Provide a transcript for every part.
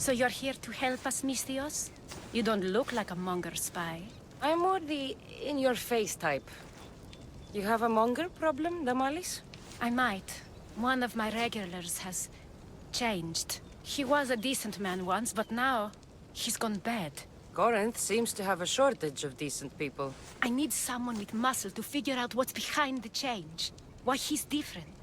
So you're here to help us, Misthios? You don't look like a Monger spy. I'm more the in-your-face type. You have a Monger problem, Damalis? I might. One of my regulars has changed. He was a decent man once, but now he's gone bad. Corinth seems to have a shortage of decent people. I need someone with muscle to figure out what's behind the change. Why he's different.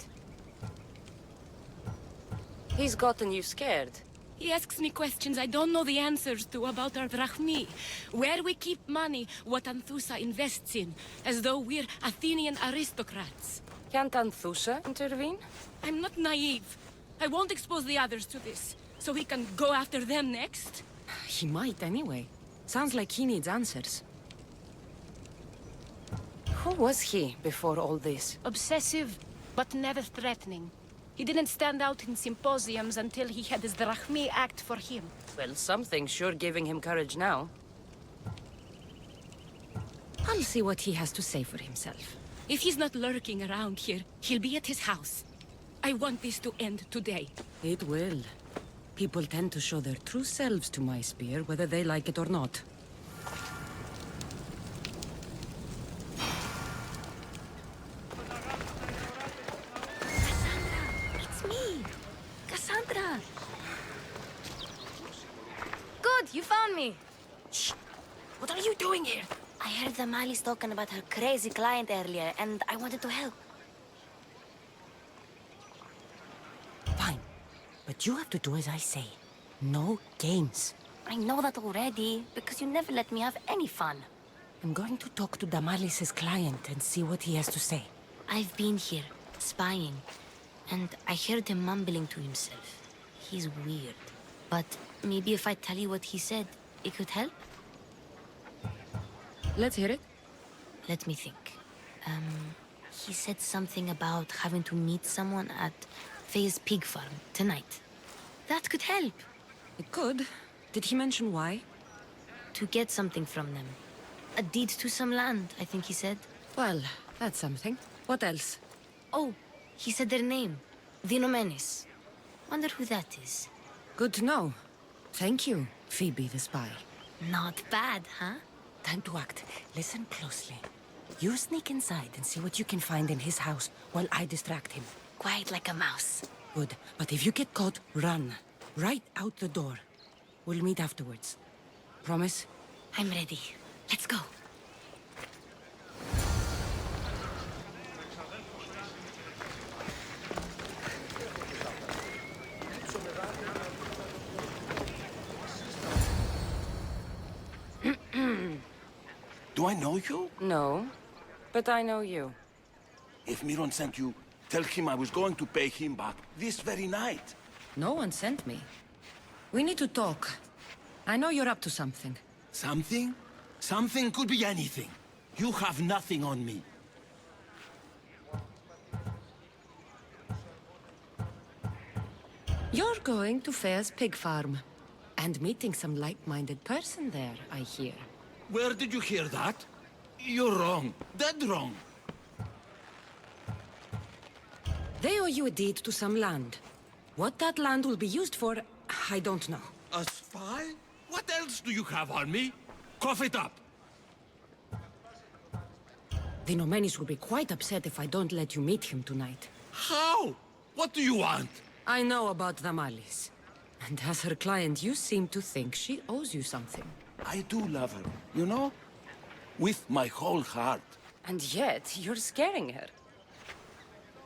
He's gotten you scared. He asks me questions I don't know the answers to about our drachmi, where we keep money, what Anthusa invests in, as though we're Athenian aristocrats. Can't Anthusa intervene? I'm not naive. I won't expose the others to this, so he can go after them next. He might anyway. Sounds like he needs answers. Who was he before all this? Obsessive, but never threatening. He didn't stand out in symposiums until he had his drachmi act for him. Well, something's sure giving him courage now. I'll see what he has to say for himself. If he's not lurking around here, he'll be at his house. I want this to end today. It will. People tend to show their true selves to my spear, whether they like it or not. It's me! Cassandra! Good, you found me. Shh! What are you doing here? I heard the Mali's talking about her crazy client earlier, and I wanted to help. Fine. But you have to do as I say. No games. I know that already, because you never let me have any fun. I'm going to talk to Damalis's client and see what he has to say. I've been here, spying, and I heard him mumbling to himself. He's weird. But maybe if I tell you what he said, it could help? Let's hear it. Let me think. He said something about having to meet someone at Faye's pig farm tonight. That could help. It could. Did he mention why? To get something from them. A deed to some land, I think he said. Well, that's something. What else? Oh, he said their name. The Nomenes. Wonder who that is. Good to know. Thank you, Phoebe the spy. Not bad, huh? Time to act. Listen closely. You sneak inside and see what you can find in his house while I distract him. Quiet like a mouse. Good. But if you get caught, run. Right out the door. We'll meet afterwards. Promise? I'm ready. Let's go. Do I know you? No. But I know you. If Miron sent you, tell him I was going to pay him back this very night. No one sent me. We need to talk. I know you're up to something. Something? Something could be anything. You have nothing on me. You're going to Fair's pig farm. And meeting some like-minded person there, I hear. Where did you hear that? You're wrong. Dead wrong. They owe you a deed to some land. What that land will be used for, I don't know. A spy? What else do you have on me? Cough it up. The Nomenis will be quite upset if I don't let you meet him tonight. How? What do you want? I know about Damalis. And as her client, you seem to think she owes you something. I do love her, you know? With my whole heart. And yet, you're scaring her.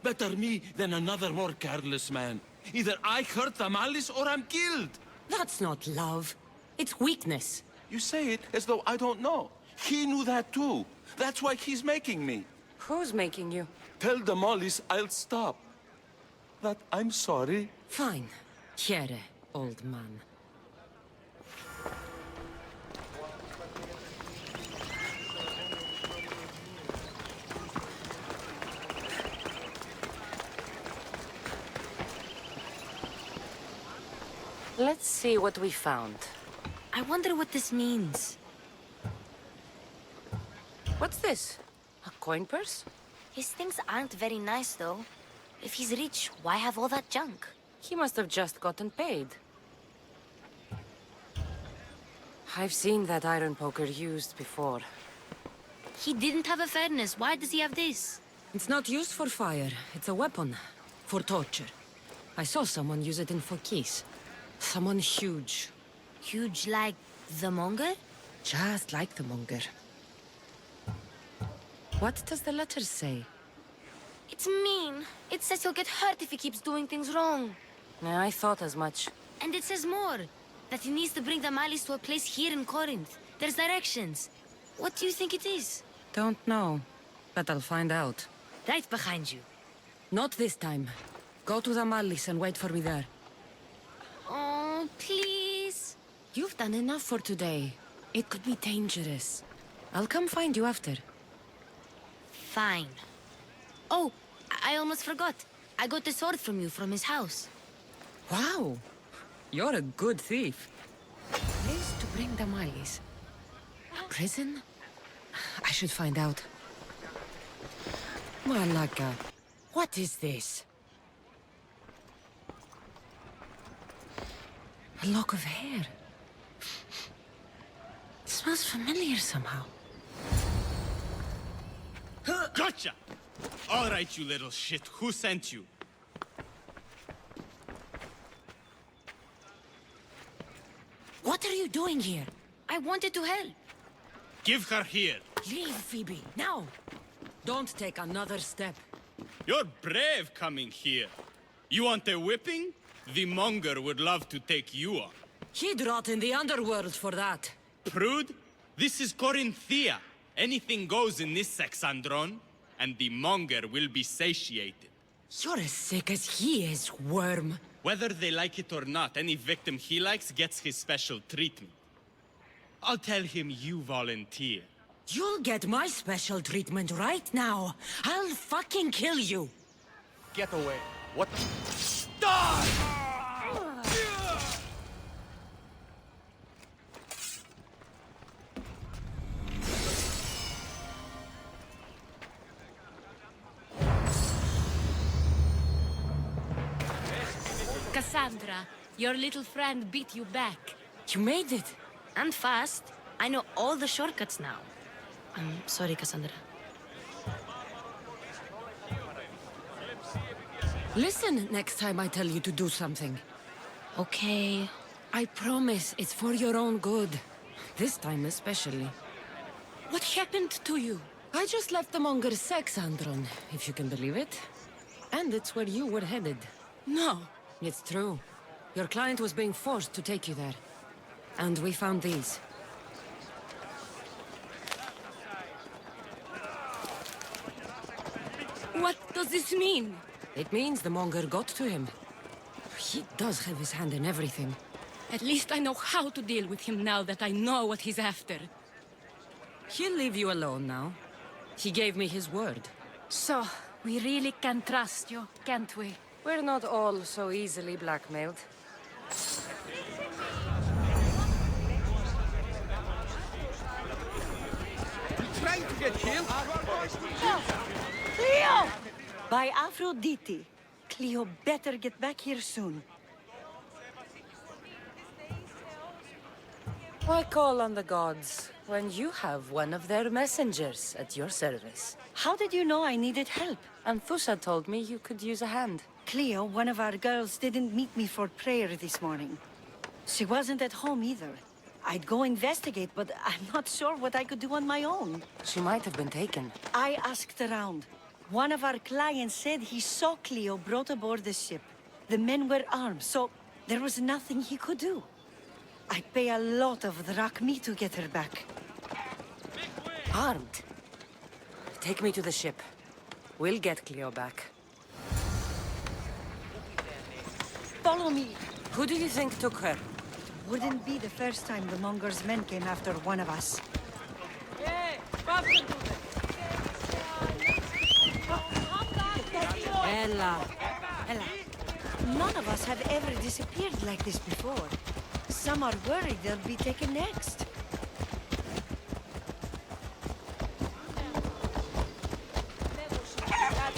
Better me than another more careless man. Either I hurt Damalis or I'm killed. That's not love. It's weakness. You say it as though I don't know. He knew that too. That's why he's making me. Who's making you? Tell Damalis I'll stop. That I'm sorry. Fine. Kyra, old man. Let's see what we found. I wonder what this means. What's this? A coin purse? His things aren't very nice, though. If he's rich, why have all that junk? He must have just gotten paid. I've seen that iron poker used before. He didn't have a furnace. Why does he have this? It's not used for fire. It's a weapon. For torture. I saw someone use it in Phokis. Someone huge. Huge like the Monger? Just like the Monger. What does the letter say? It's mean. It says he'll get hurt if he keeps doing things wrong. Yeah, I thought as much. And it says more. That he needs to bring the Malis to a place here in Corinth. There's directions. What do you think it is? Don't know. But I'll find out. Right behind you. Not this time. Go to the Malis and wait for me there. Oh, please. You've done enough for today. It could be dangerous. I'll come find you after. Fine. Oh, I almost forgot. I got the sword from you from his house. Wow. You're a good thief. Place to bring the Malis. Prison? I should find out. Malaka, what is this? A lock of hair. It smells familiar somehow. Gotcha! All right, you little shit. Who sent you? What are you doing here? I wanted to help. Give her here. Leave, Phoebe, now! Don't take another step. You're brave coming here. You want a whipping? The Monger would love to take you on. He'd rot in the underworld for that. Prude, this is Corinthia. Anything goes in this Sexandron, and the Monger will be satiated. You're as sick as he is, worm. Whether they like it or not, any victim he likes gets his special treatment. I'll tell him you volunteer. You'll get my special treatment right now. I'll fucking kill you. Get away. What the? Cassandra, your little friend beat you back. You made it. And fast. I know all the shortcuts now. I'm sorry, Cassandra. Listen next time I tell you to do something. Okay. I promise it's for your own good. This time especially. What happened to you? I just left the Monger's Sexandron, if you can believe it. And it's where you were headed. No. It's true. Your client was being forced to take you there. And we found these. What does this mean? It means the Monger got to him. He does have his hand in everything. At least I know how to deal with him now that I know what he's after. He'll leave you alone now. He gave me his word. So, we really can trust you, can't we? We're not all so easily blackmailed. Trying to get killed? Cleo! By Aphrodite. Cleo better get back here soon. Why call on the gods when you have one of their messengers at your service? How did you know I needed help? Anthusa told me you could use a hand. Cleo, one of our girls, didn't meet me for prayer this morning. She wasn't at home either. I'd go investigate, but I'm not sure what I could do on my own. She might have been taken. I asked around. One of our clients said he saw Cleo brought aboard the ship. The men were armed, so there was nothing he could do. I'd pay a lot of drachmi to get her back. Armed? Take me to the ship. We'll get Cleo back. Follow me. Who do you think took her? Wouldn't be the first time the Monger's men came after one of us. Ella. Ella, none of us have ever disappeared like this before. Some are worried they'll be taken next.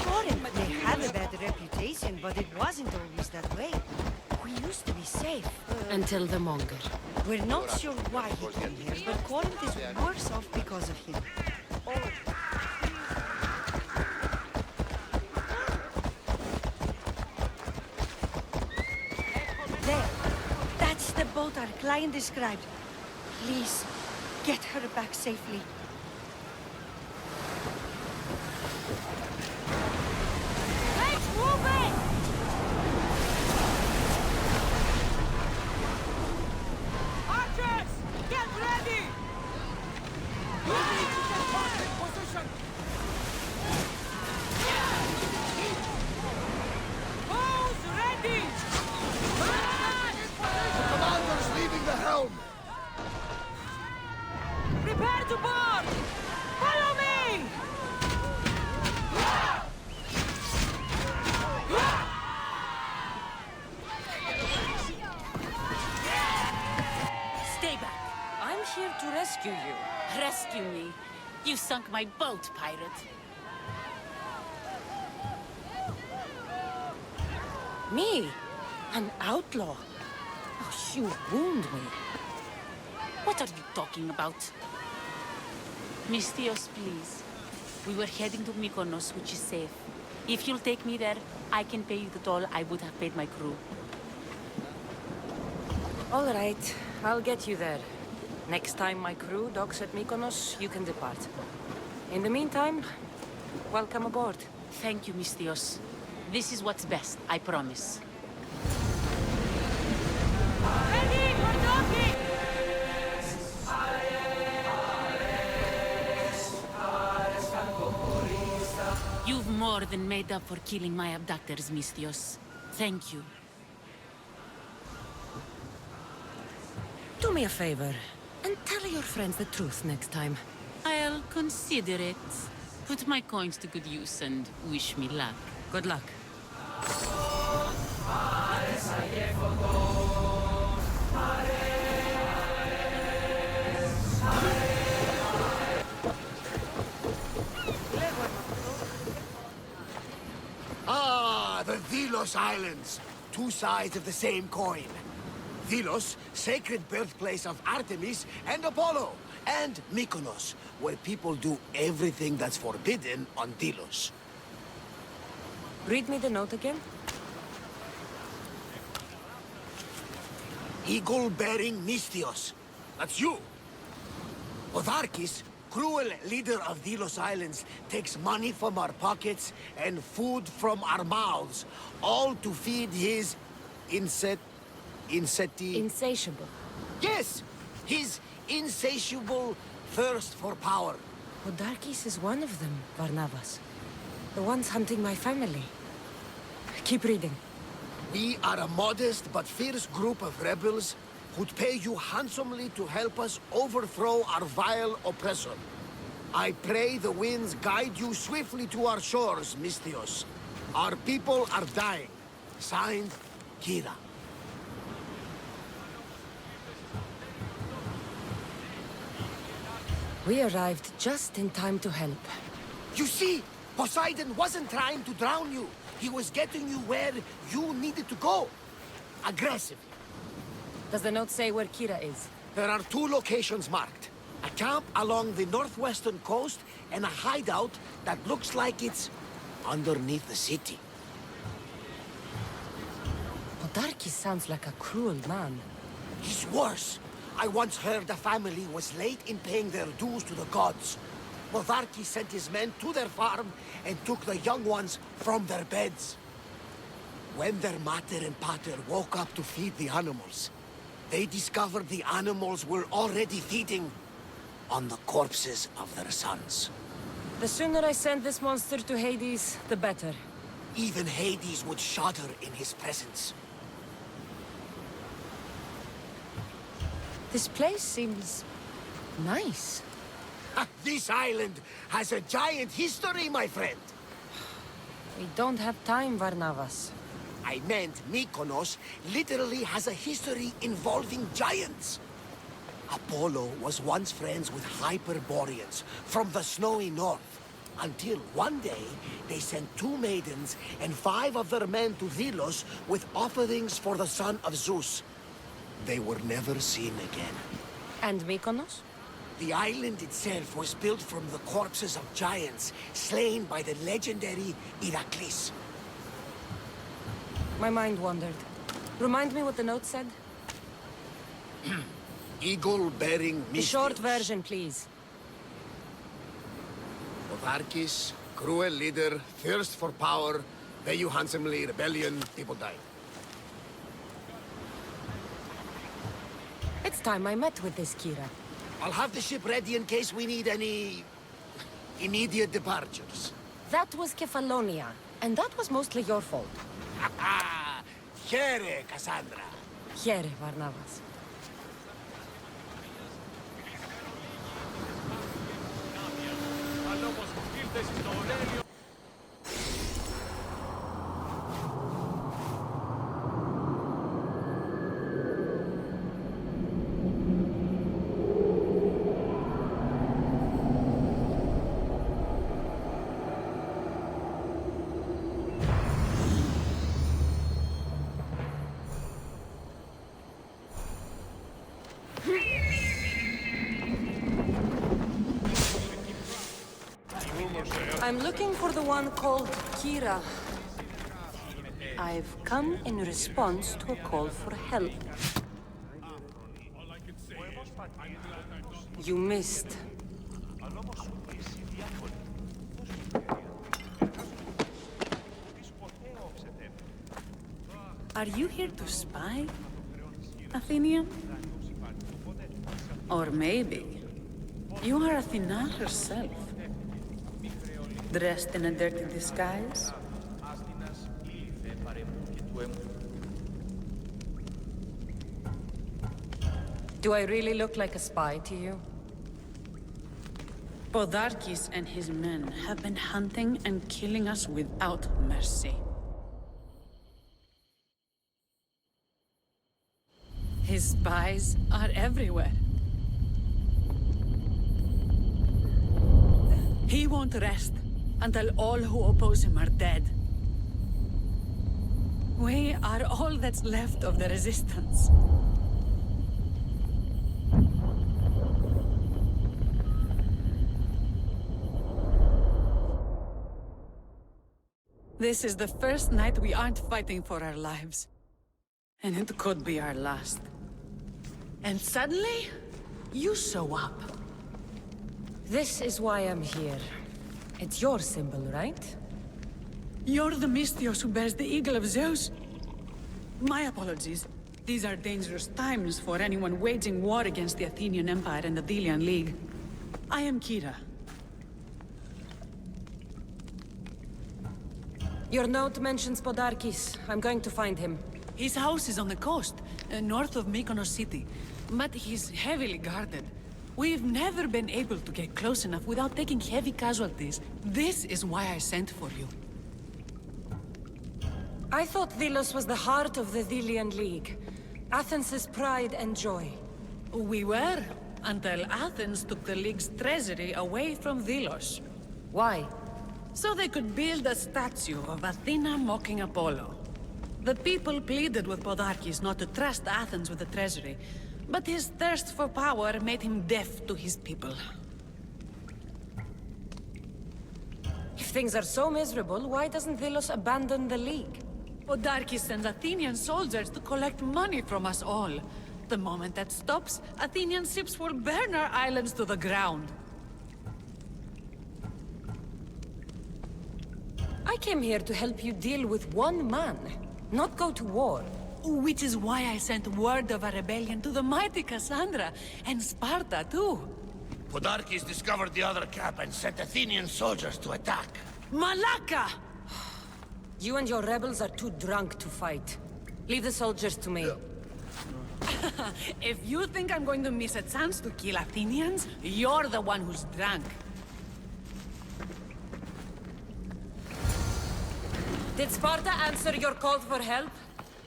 Corinth may have a bad reputation, but it wasn't always that way. We used to be safe. Until the Monger. We're not sure why he came here, but Corinth is worse off because of him. There. That's the boat our client described. Please, get her back safely. Let's move it! Archers! Get ready! You need to get back in position! Who's ready? The commander's leaving the helm! Prepare to board! Follow me! Stay back. I'm here to rescue you. Rescue me. You sunk my boat, pirate. Me? An outlaw? Oh, you wound me. What are you talking about? Misthios, please. We were heading to Mykonos, which is safe. If you'll take me there, I can pay you the toll I would have paid my crew. All right, I'll get you there. Next time my crew docks at Mykonos, you can depart. In the meantime, welcome aboard. Thank you, Misthios. This is what's best, I promise. Ready for docking! You've more than made up for killing my abductors, Misthios. Thank you. Do me a favor, and tell your friends the truth next time. I'll consider it. Put my coins to good use and wish me luck. Good luck. Ah, the Delos Islands. Two sides of the same coin. Delos, sacred birthplace of Artemis and Apollo. And Mykonos, where people do everything that's forbidden on Delos. Read me the note again. Eagle-bearing Misthios. That's you. Podarkes, cruel leader of Delos Islands, takes money from our pockets and food from our mouths, all to feed his Insatiable. Yes! His insatiable thirst for power. Podarkes is one of them, Varnavas. The ones hunting my family. Keep reading. We are a modest but fierce group of rebels who'd pay you handsomely to help us overthrow our vile oppressor. I pray the winds guide you swiftly to our shores, Misthios. Our people are dying. Signed, Kyra. We arrived just in time to help. You see, Poseidon wasn't trying to drown you. He was getting you where you needed to go. Aggressively. Does the note say where Kyra is? There are two locations marked. A camp along the northwestern coast and a hideout that looks like it's underneath the city. Podarkes sounds like a cruel man. He's worse. I once heard the family was late in paying their dues to the gods. Podarkes sent his men to their farm and took the young ones from their beds. When their mater and pater woke up to feed the animals, they discovered the animals were already feeding on the corpses of their sons. The sooner I send this monster to Hades, the better. Even Hades would shudder in his presence. This place seems nice. This island has a giant history, my friend. We don't have time, Varnavas. I meant Mykonos literally has a history involving giants. Apollo was once friends with Hyperboreans from the snowy north, until one day they sent 2 maidens and 5 of their men to Delos with offerings for the son of Zeus. They were never seen again. And Mykonos? The island itself was built from the corpses of giants slain by the legendary Heracles. My mind wandered. Remind me what the note said? Eagle-bearing The short version, please. Podarkes, cruel leader, thirst for power, value handsomely, rebellion, people die. It's time I met with this Kyra. I'll have the ship ready in case we need any... immediate departures. That was Kefalonia, and that was mostly your fault. Ha! Here, Cassandra. Here, Varnavas. I'm looking for the one called Kyra. I've come in response to a call for help. You missed. Are you here to spy, Athenian? Or maybe you are Athena herself, dressed in a dirty disguise? Do I really look like a spy to you? Podarkes and his men have been hunting and killing us without mercy. His spies are everywhere. He won't rest until all who oppose him are dead. We are all that's left of the resistance. This is the first night we aren't fighting for our lives. And it could be our last. And suddenly, you show up. This is why I'm here. It's your symbol, right? You're the Mystios who bears the eagle of Zeus? My apologies. These are dangerous times for anyone waging war against the Athenian Empire and the Delian League. I am Kyra. Your note mentions Podarkes. I'm going to find him. His house is on the coast, north of Mykonos city. But he's heavily guarded. We've never been able to get close enough without taking heavy casualties. This is why I sent for you. I thought Delos was the heart of the Delian League. Athens' pride and joy. We were, until Athens took the League's treasury away from Delos. Why? So they could build a statue of Athena mocking Apollo. The people pleaded with Podarkes not to trust Athens with the treasury, but his thirst for power made him deaf to his people. If things are so miserable, why doesn't Delos abandon the League? Podarkes sends Athenian soldiers to collect money from us all. The moment that stops, Athenian ships will burn our islands to the ground. I came here to help you deal with one man, not go to war. Which is why I sent word of a rebellion to the mighty Cassandra, and Sparta too. Podarkes discovered the other cap and sent Athenian soldiers to attack. Malaka! You and your rebels are too drunk to fight. Leave the soldiers to me. If you think I'm going to miss a chance to kill Athenians, you're the one who's drunk. Did Sparta answer your call for help?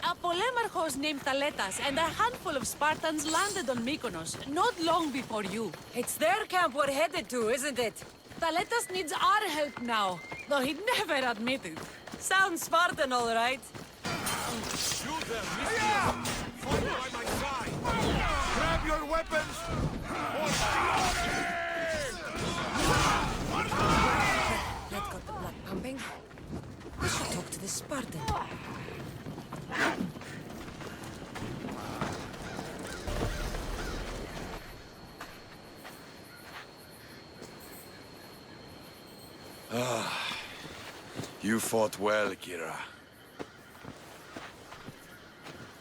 A polemarchos named Thaletas and a handful of Spartans landed on Mykonos, not long before you. It's their camp we're headed to, isn't it? Thaletas needs our help now, though he'd never admit it. Sounds Spartan, all right. Shoot them, Mystios! Fight by my side! weapons! That got the blood pumping. I should talk to the Spartan. You fought well, Kyra.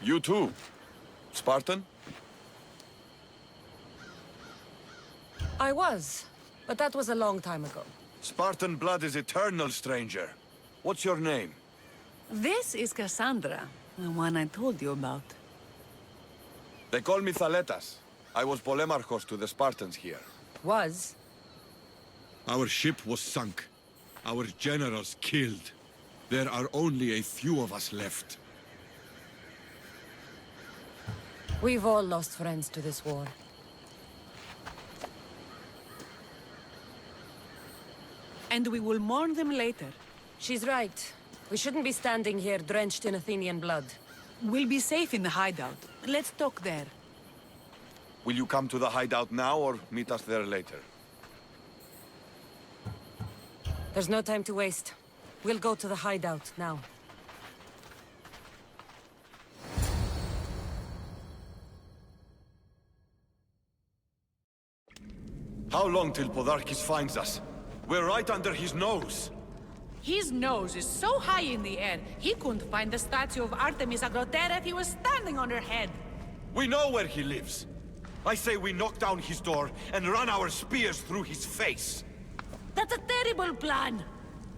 You too, Spartan? I was, but that was a long time ago. Spartan blood is eternal, stranger. What's your name? This is Cassandra, the one I told you about. They call me Thaletas. I was Podarkes to the Spartans here. Was? Our ship was sunk. Our generals killed. There are only a few of us left. We've all lost friends to this war. And we will mourn them later. She's right. We shouldn't be standing here drenched in Athenian blood. We'll be safe in the hideout. Let's talk there. Will you come to the hideout now or meet us there later? There's no time to waste. We'll go to the hideout now. How long till Podarkes finds us? We're right under his nose. His nose is so high in the air, he couldn't find the statue of Artemis Agrotera if he was standing on her head. We know where he lives. I say we knock down his door and run our spears through his face. That's a terrible plan.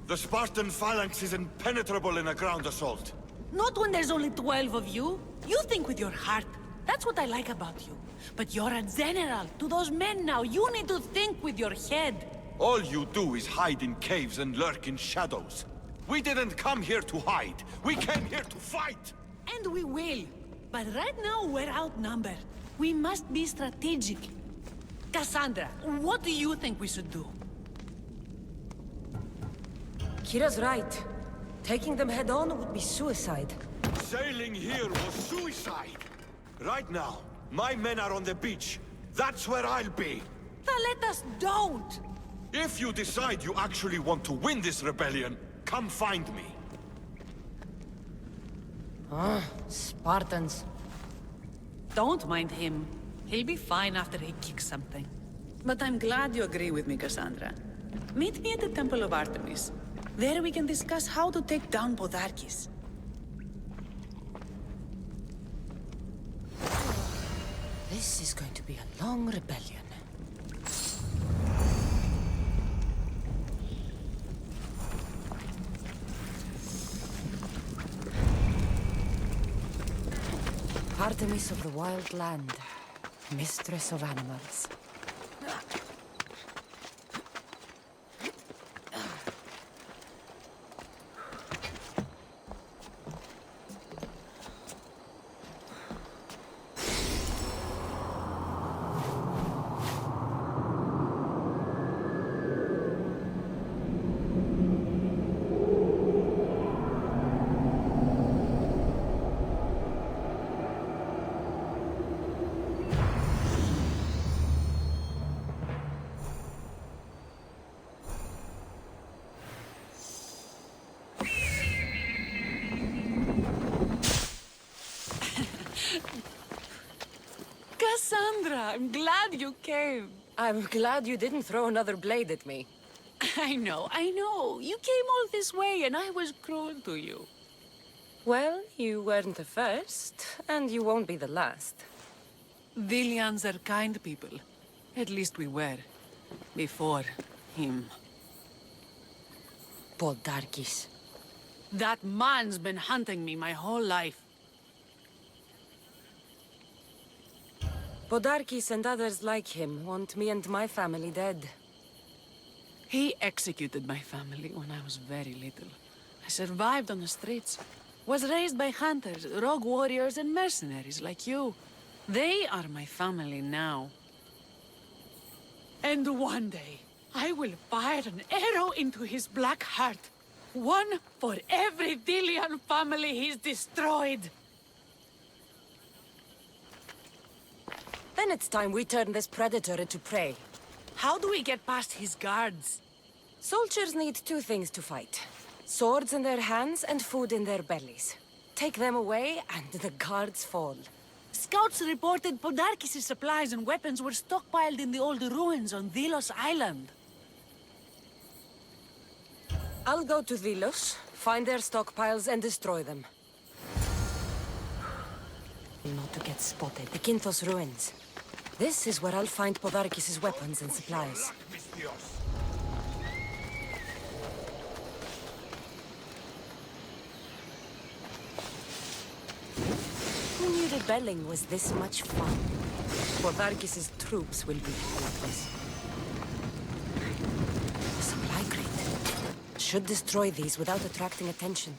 The Spartan phalanx is impenetrable in a ground assault. Not when there's only 12 of you. You think with your heart. That's what I like about you. But you're a general. To those men now, you need to think with your head. All you do is hide in caves and lurk in shadows. We didn't come here to hide. We came here to fight! And we will. But right now, we're outnumbered. We must be strategic. Cassandra, what do you think we should do? Kyra's right. Taking them head-on would be suicide. Sailing here was suicide. Right now, my men are on the beach. That's where I'll be. Thaletas, don't! If you decide you actually want to win this rebellion, come find me. Spartans. Don't mind him. He'll be fine after he kicks something. But I'm glad you agree with me, Cassandra. Meet me at the Temple of Artemis. There we can discuss how to take down Podarkes. This is going to be a long rebellion. Artemis of the Wild Land, Mistress of Animals. Cassandra, I'm glad you came. I'm glad you didn't throw another blade at me. I know. You came all this way and I was cruel to you. Well, you weren't the first, and you won't be the last. Delians are kind people. At least we were. Before him. Podarkes. That man's been hunting me my whole life. Podarkes and others like him want me and my family dead. He executed my family when I was very little. I survived on the streets. Was raised by hunters, rogue warriors, and mercenaries like you. They are my family now. And one day, I will fire an arrow into his black heart. One for every Delian family he's destroyed. Then it's time we turn this predator into prey. How do we get past his guards? Soldiers need two things to fight. Swords in their hands and food in their bellies. Take them away, and the guards fall. Scouts reported Podarkes' supplies and weapons were stockpiled in the old ruins on Delos Island. I'll go to Delos, find their stockpiles, and destroy them. Not to get spotted. The Kinthos ruins. This is where I'll find Podarkes' weapons and supplies. Who knew rebelling was this much fun? Podarkes' troops will be helpless. A supply crate. Should destroy these without attracting attention.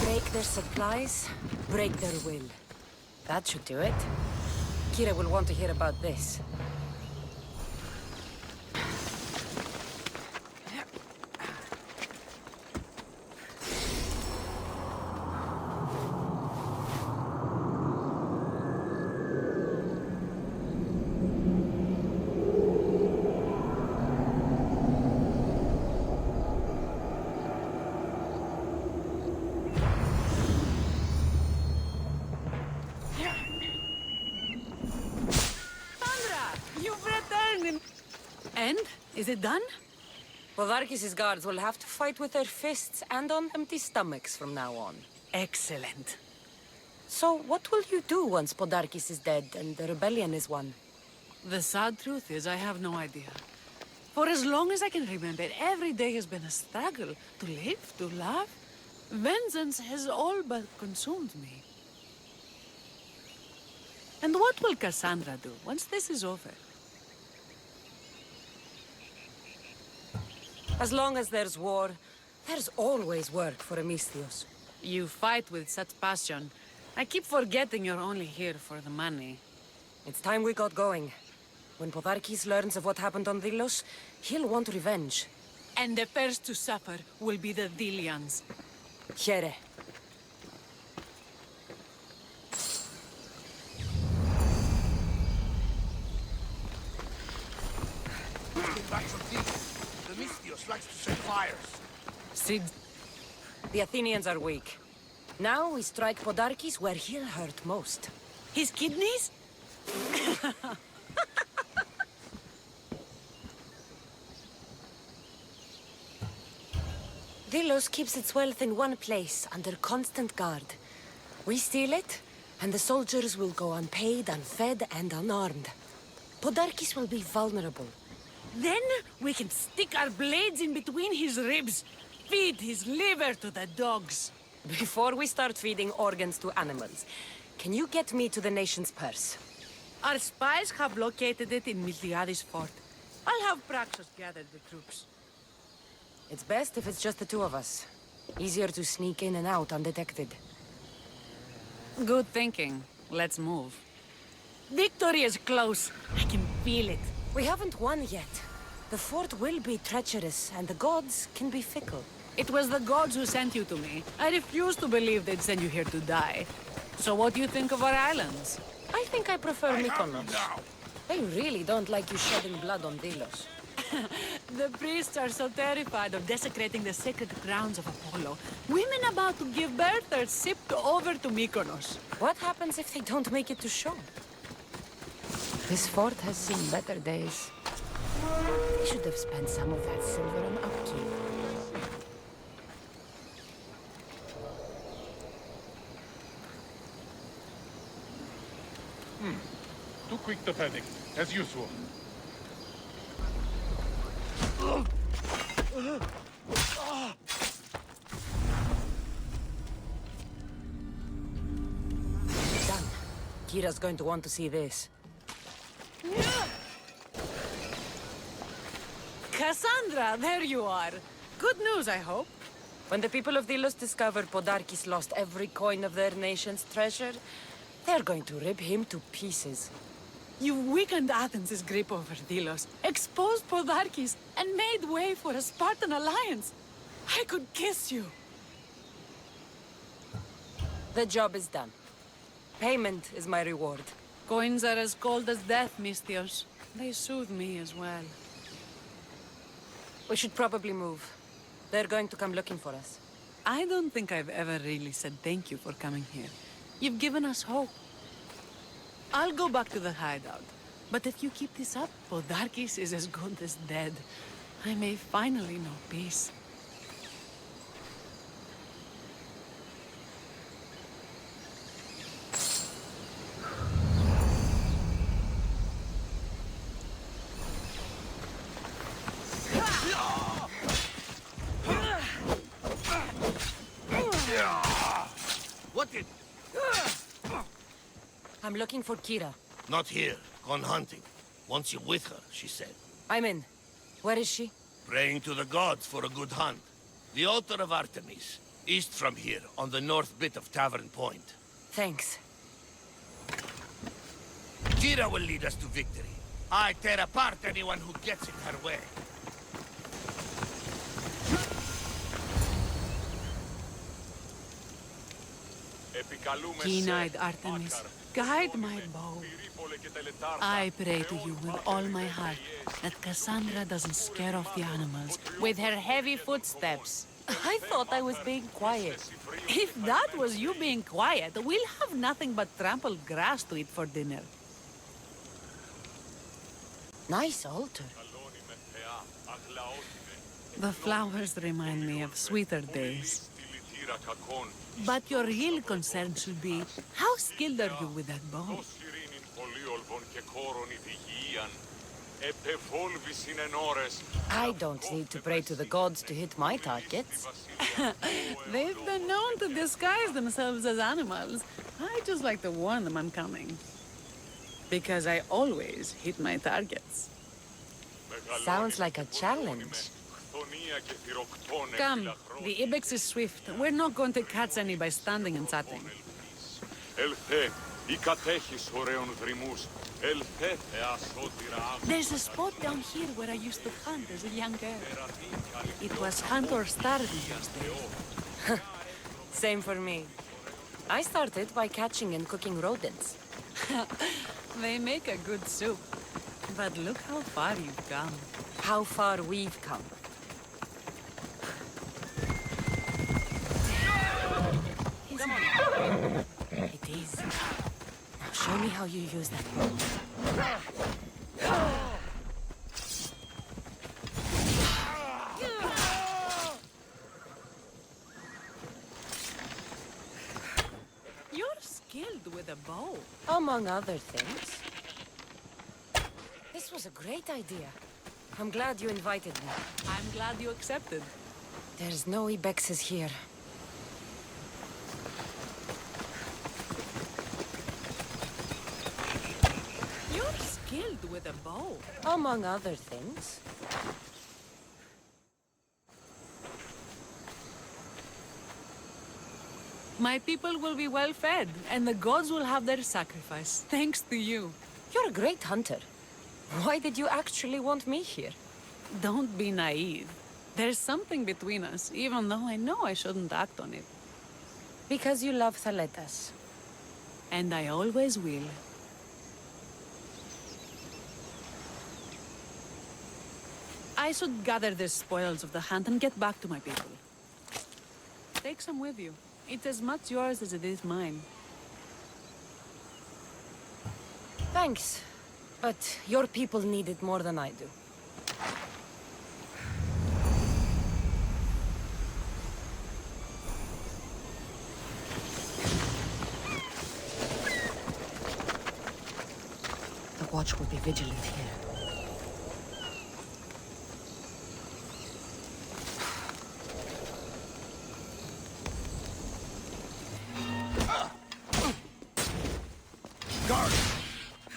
Break their supplies, break their will. That should do it. Kyra will want to hear about this. And? Is it done? Podarkes' guards will have to fight with their fists and on empty stomachs from now on. Excellent. So, what will you do once Podarkes is dead and the rebellion is won? The sad truth is I have no idea. For as long as I can remember, every day has been a struggle to live, to love. Vengeance has all but consumed me. And what will Cassandra do once this is over? As long as there's war, there's always work for Amistios. You fight with such passion. I keep forgetting you're only here for the money. It's time we got going. When Podarkes learns of what happened on Delos, he'll want revenge. And the first to suffer will be the Delians. Here. Likes to set fires. Sid. The Athenians are weak. Now we strike Podarkes where he'll hurt most. His kidneys? Delos keeps its wealth in one place, under constant guard. We steal it, and the soldiers will go unpaid, unfed, and unarmed. Podarkes will be vulnerable. Then we can stick our blades in between his ribs, feed his liver to the dogs. Before we start feeding organs to animals, can you get me to the nation's purse? Our spies have located it in Miltiades' fort. I'll have Praxos gather the troops. It's best if it's just the two of us. Easier to sneak in and out undetected. Good thinking. Let's move. Victory is close. I can feel it. We haven't won yet. The fort will be treacherous, and the gods can be fickle. It was the gods who sent you to me. I refuse to believe they'd send you here to die. So what do you think of our islands? I think I prefer Mykonos. They really don't like you shedding blood on Delos. The priests are so terrified of desecrating the sacred grounds of Apollo. Women about to give birth are shipped over to Mykonos. What happens if they don't make it to shore? This fort has seen better days. They should have spent some of that silver on upkeep. Too quick to panic, as usual. Done. Kyra's going to want to see this. Cassandra, there you are. Good news, I hope. When the people of Delos discover Podarkes lost every coin of their nation's treasure, they're going to rip him to pieces. You weakened Athens' grip over Delos, exposed Podarkes, and made way for a Spartan alliance. I could kiss you. The job is done. Payment is my reward. Coins are as cold as death, Mistios. They soothe me as well. We should probably move. They're going to come looking for us. I don't think I've ever really said thank you for coming here. You've given us hope. I'll go back to the hideout. But if you keep this up, Podarkes is as good as dead. I may finally know peace. What did... I'm looking for Kyra. Not here. Gone hunting. Wants you with her, she said. I'm in. Where is she? Praying to the gods for a good hunt. The altar of Artemis. East from here, on the north bit of Tavern Point. Thanks. Kyra will lead us to victory. I tear apart anyone who gets in her way. Keen-eyed Artemis, guide my bow. I pray to you with all my heart that Cassandra doesn't scare off the animals with her heavy footsteps. I thought I was being quiet. If that was you being quiet, we'll have nothing but trampled grass to eat for dinner. Nice altar. The flowers remind me of sweeter days. But your real concern should be, how skilled are you with that bow? I don't need to pray to the gods to hit my targets. They've been known to disguise themselves as animals. I just like to warn them I'm coming. Because I always hit my targets. Sounds like a challenge. Come, the Ibex is swift. We're not going to catch any by standing and chatting. There's a spot down here where I used to hunt as a young girl. It was hunt or starve in those days. Same for me. I started by catching and cooking rodents. They make a good soup. But look how far you've come. How far we've come. It is. Now show me how you use that. You're skilled with a bow. Among other things. This was a great idea. I'm glad you invited me. I'm glad you accepted. There's no Ibexes here. You're skilled with a bow. Among other things. My people will be well fed, and the gods will have their sacrifice, thanks to you. You're a great hunter. Why did you actually want me here? Don't be naive. There's something between us, even though I know I shouldn't act on it. Because you love Thaletas. And I always will. I should gather the spoils of the hunt and get back to my people. Take some with you. It's as much yours as it is mine. Thanks. But your people need it more than I do. The watch will be vigilant here. Guard!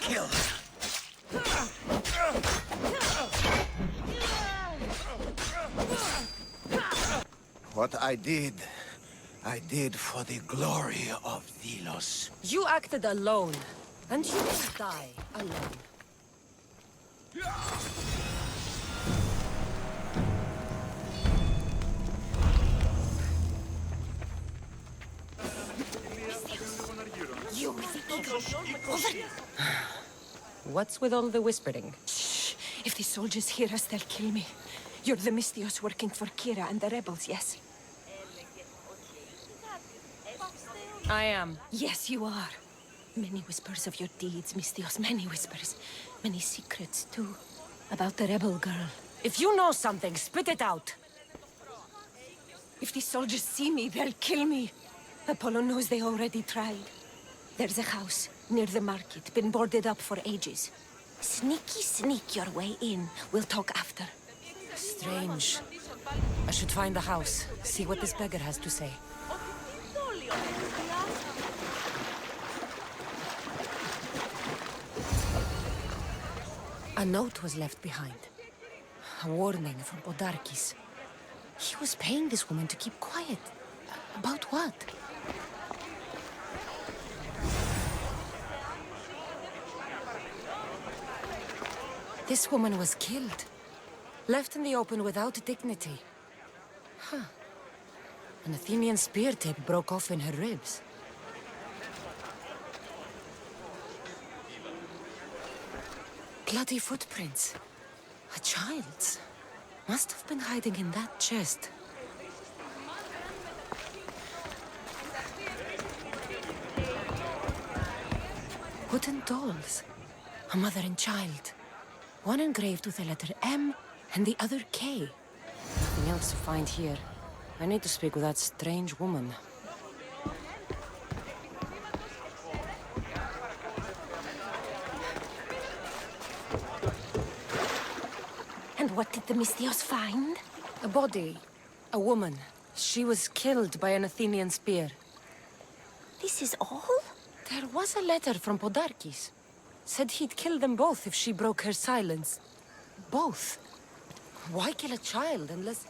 Kill! What I did for the glory of Delos. You acted alone, and you will die alone. You What's with all the whispering? Shh! If the soldiers hear us, they'll kill me. You're the Mystios working for Kyra and the rebels, yes? I am. Yes, you are. Many whispers of your deeds, Mystios, many whispers. Many secrets, too. About the rebel girl. If you know something, spit it out. If the soldiers see me, they'll kill me. Apollo knows they already tried. There's a house near the market, been boarded up for ages. Sneak your way in. We'll talk after. Strange. I should find the house, see what this beggar has to say. A note was left behind. A warning from Podarkes. He was paying this woman to keep quiet. About what? This woman was killed. Left in the open without dignity. Huh. An Athenian spear tip broke off in her ribs. Bloody footprints. A child's. Must have been hiding in that chest. Wooden dolls. A mother and child. One engraved with the letter M and the other K. Nothing else to find here. I need to speak with that strange woman. And what did the Mystios find? A body. A woman. She was killed by an Athenian spear. This is all? There was a letter from Podarkes. Said he'd kill them both if she broke her silence. Both. Why kill a child unless...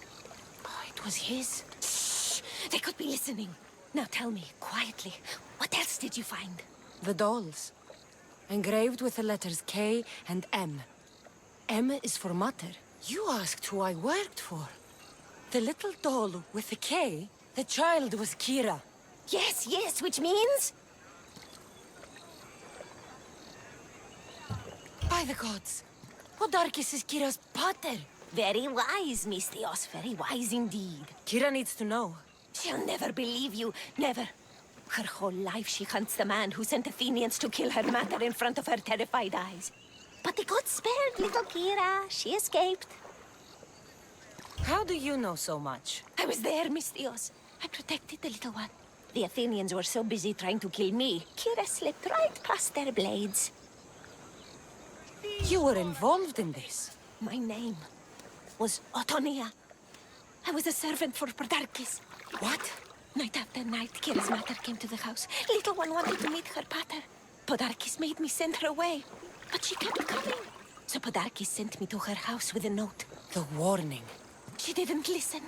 Oh, it was his. Shh! They could be listening. Now tell me, quietly, what else did you find? The dolls. Engraved with the letters K and M. M is for Mater. You asked who I worked for. The little doll with the K, the child was Kyra. Yes, which means? By the gods! Podarkes is Kyra's pater! Very wise, Mystios, very wise indeed. Kyra needs to know. She'll never believe you, never. Her whole life she hunts the man who sent Athenians to kill her mater in front of her terrified eyes. But the gods spared little Kyra. She escaped. How do you know so much? I was there, Mystios. I protected the little one. The Athenians were so busy trying to kill me, Kyra slipped right past their blades. You were involved in this. My name was Otonia. I was a servant for Podarkes. What? Night after night, Kyra's mater came to the house. Little one wanted to meet her pater. Podarkes made me send her away, but she kept coming. So Podarkes sent me to her house with a note. The warning. She didn't listen.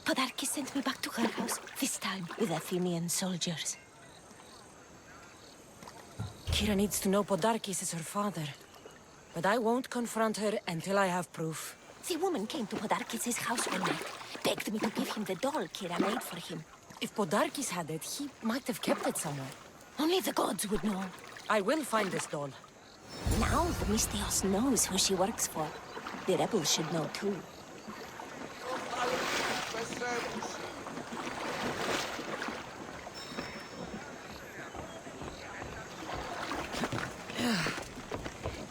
Podarkes sent me back to her house, this time with Athenian soldiers. Kyra needs to know Podarkes is her father. But I won't confront her until I have proof. The woman came to Podarkes' house one night, begged me to give him the doll Kyra made for him. If Podarkes had it, he might have kept it somewhere. Only the gods would know. I will find this doll. Now the Mystios knows who she works for. The rebels should know too.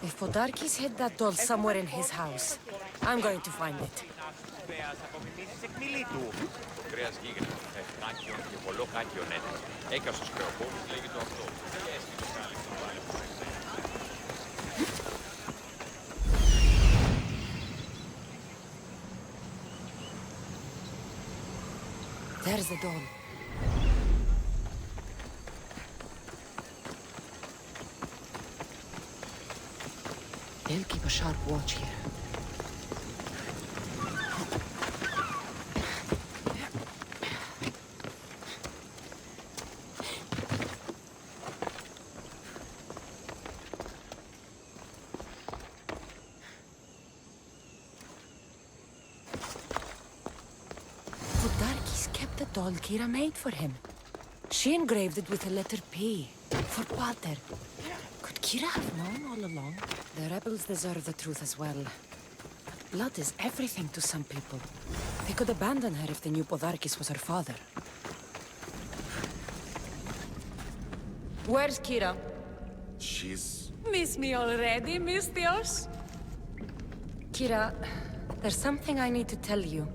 If Podarkes hid that doll somewhere in his house, I'm going to find it. There's the doll. They'll keep a sharp watch here. Podarkes kept the doll Kyra made for him. She engraved it with the letter P. For Pater. Could Kyra have known all along? The rebels deserve the truth as well. Blood is everything to some people. They could abandon her if they knew Podarkes was her father. Where's Kyra? She's... Miss me already, Mistios? Kyra, there's something I need to tell you.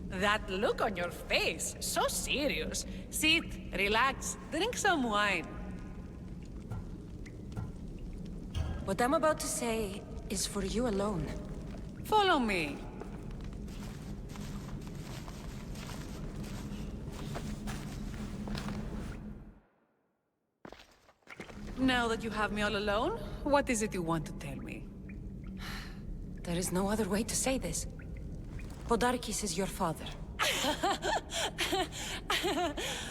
That look on your face, so serious. Sit, relax, drink some wine. What I'm about to say is for you alone. Follow me. Now that you have me all alone, what is it you want to tell me? There is no other way to say this. Podarkes is your father.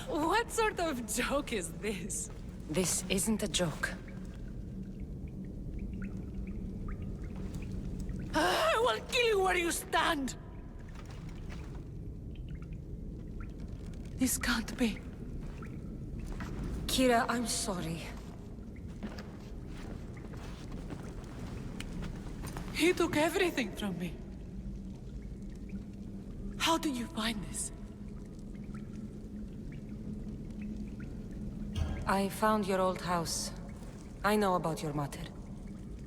What sort of joke is this? This isn't a joke. I will kill you where you stand! This can't be. Kyra, I'm sorry. He took everything from me. How did you find this? I found your old house. I know about your mother.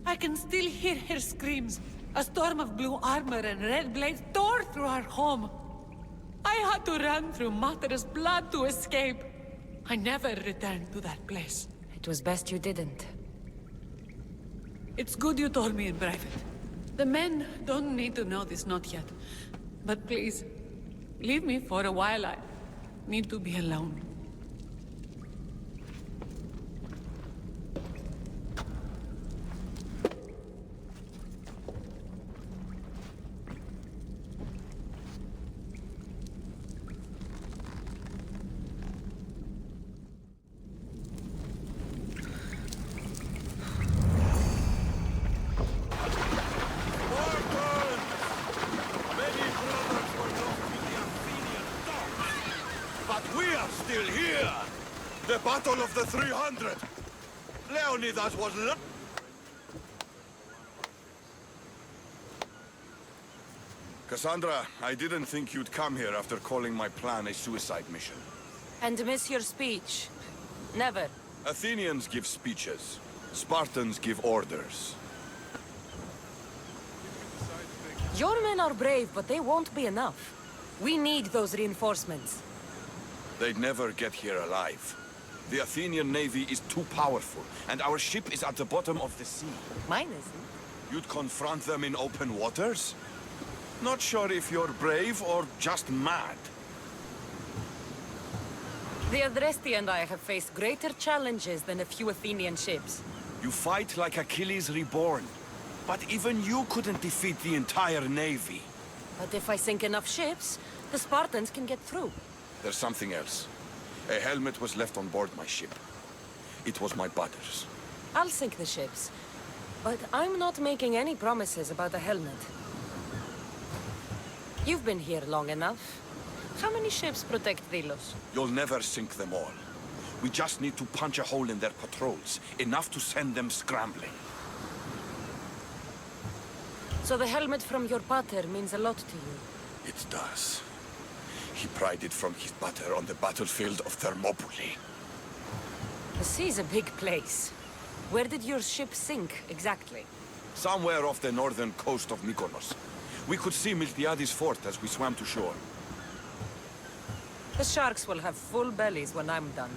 I can still hear her screams. A storm of blue armor and red blades tore through our home. I had to run through Mater's blood to escape. I never returned to that place. It was best you didn't. It's good you told me in private. The men don't need to know this, not yet. But please, leave me for a while. I need to be alone. The Battle of the 300! Leonidas was... Cassandra, I didn't think you'd come here after calling my plan a suicide mission. And miss your speech. Never. Athenians give speeches. Spartans give orders. Your men are brave, but they won't be enough. We need those reinforcements. They'd never get here alive. The Athenian navy is too powerful, and our ship is at the bottom of the sea. Mine isn't. You'd confront them in open waters? Not sure if you're brave or just mad. The Adresti and I have faced greater challenges than a few Athenian ships. You fight like Achilles reborn. But even you couldn't defeat the entire navy. But if I sink enough ships, the Spartans can get through. There's something else. A helmet was left on board my ship. It was my brother's. I'll sink the ships. But I'm not making any promises about the helmet. You've been here long enough. How many ships protect Delos? You'll never sink them all. We just need to punch a hole in their patrols, enough to send them scrambling. So the helmet from your pater means a lot to you? It does. He prided from his butter on the battlefield of Thermopylae. The sea's a big place. Where did your ship sink, exactly? Somewhere off the northern coast of Mykonos. We could see Miltiades fort as we swam to shore. The sharks will have full bellies when I'm done.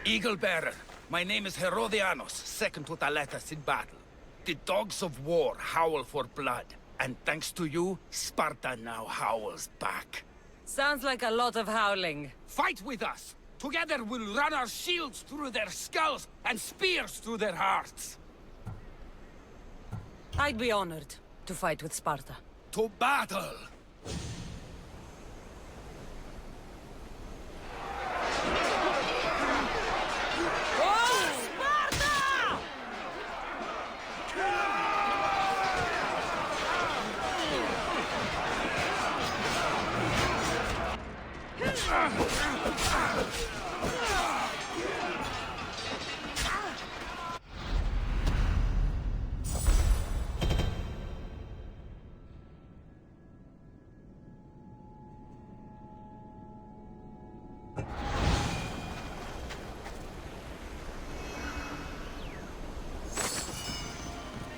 Eagle Bearer, my name is Herodianos, second to Thaletas in battle. The dogs of war howl for blood, and thanks to you, Sparta now howls back. Sounds like a lot of howling. Fight with us! Together we'll run our shields through their skulls and spears through their hearts! I'd be honored to fight with Sparta. To battle!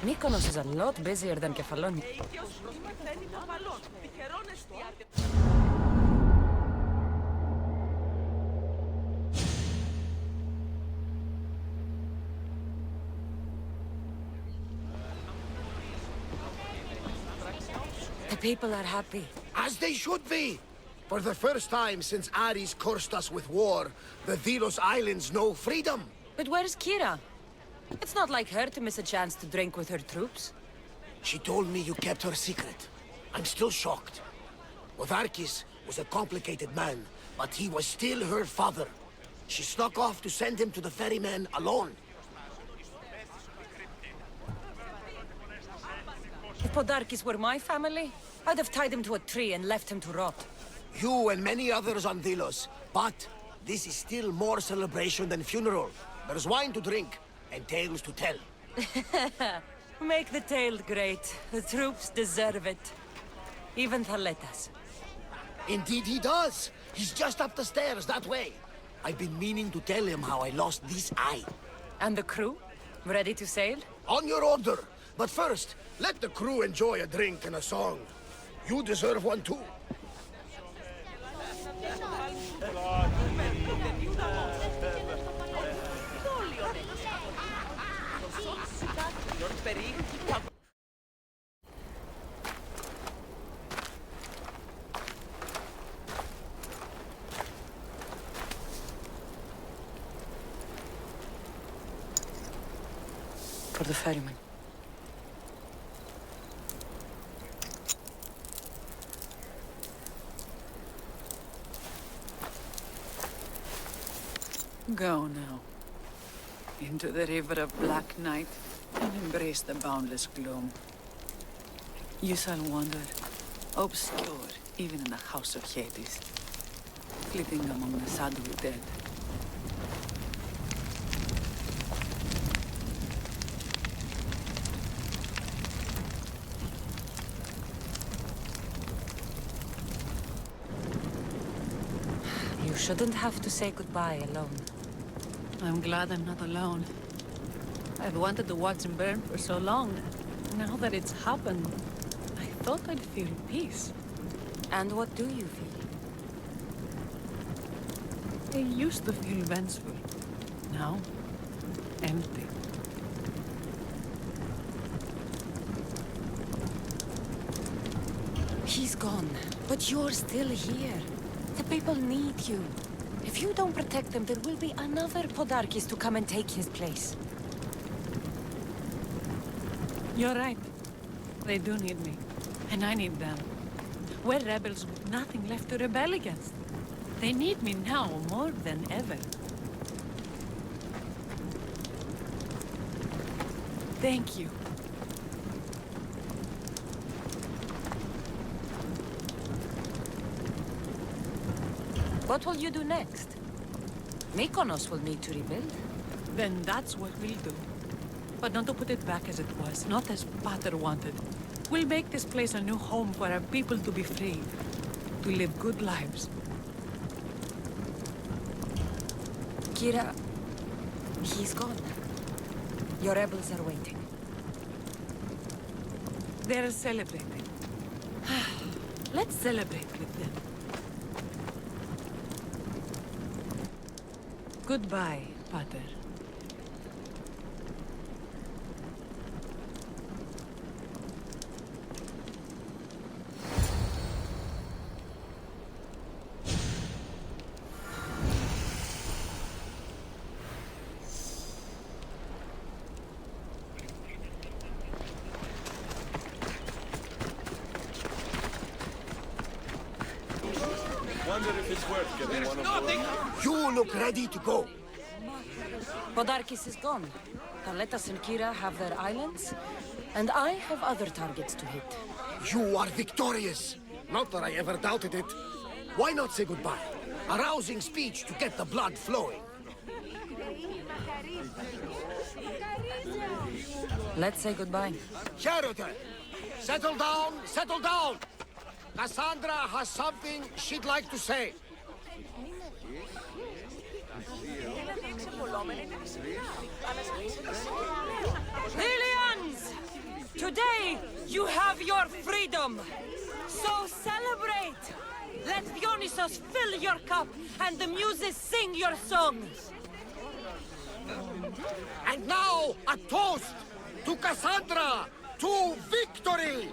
Mykonos is a lot busier than Kefalonia. The people are happy. As they should be! For the first time since Ares cursed us with war, the Delos Islands know freedom! But where's Kyra? It's not like her to miss a chance to drink with her troops. She told me you kept her secret. I'm still shocked. Podarkes was a complicated man, but he was still her father. She snuck off to send him to the ferryman alone. If Podarkes were my family, I'd have tied him to a tree and left him to rot. You and many others on Delos, but this is still more celebration than funeral. There's wine to drink, and tales to tell. Make the tale great. The troops deserve it. Even Thaletas. Indeed he does. He's just up the stairs that way. I've been meaning to tell him how I lost this eye. And the crew? Ready to sail? On your order. But first, let the crew enjoy a drink and a song. You deserve one too. For the ferryman. Go now. Into the river of black night and embrace the boundless gloom. You shall wander, obscure even in the house of Hades, flitting among the shadowy dead. You shouldn't have to say goodbye alone. I'm glad I'm not alone. I've wanted to watch him burn for so long. Now that it's happened, I thought I'd feel peace. And what do you feel? I used to feel vengeful. Now, empty. He's gone, but you're still here. The people need you. If you don't protect them, there will be another Podarkes to come and take his place. You're right. They do need me. And I need them. We're rebels with nothing left to rebel against. They need me now more than ever. Thank you. What will you do next? Mykonos will need to rebuild. Then that's what we'll do. But not to put it back as it was, not as Pater wanted. We'll make this place a new home for our people to be free, to live good lives. Kyra, he's gone. Your rebels are waiting. They're celebrating. Let's celebrate with them. Goodbye, Pater. Wonder if it's worth getting one of those. You look ready to go. Podarkes is gone. Thaletas and Kyra have their islands, and I have other targets to hit. You are victorious. Not that I ever doubted it. Why not say goodbye? A rousing speech to get the blood flowing. Let's say goodbye. Sheridan, settle down, settle down! Cassandra has something she'd like to say. Delians! Today, you have your freedom! So celebrate! Let Dionysos fill your cup, and the muses sing your songs! And now, a toast to Cassandra! To victory!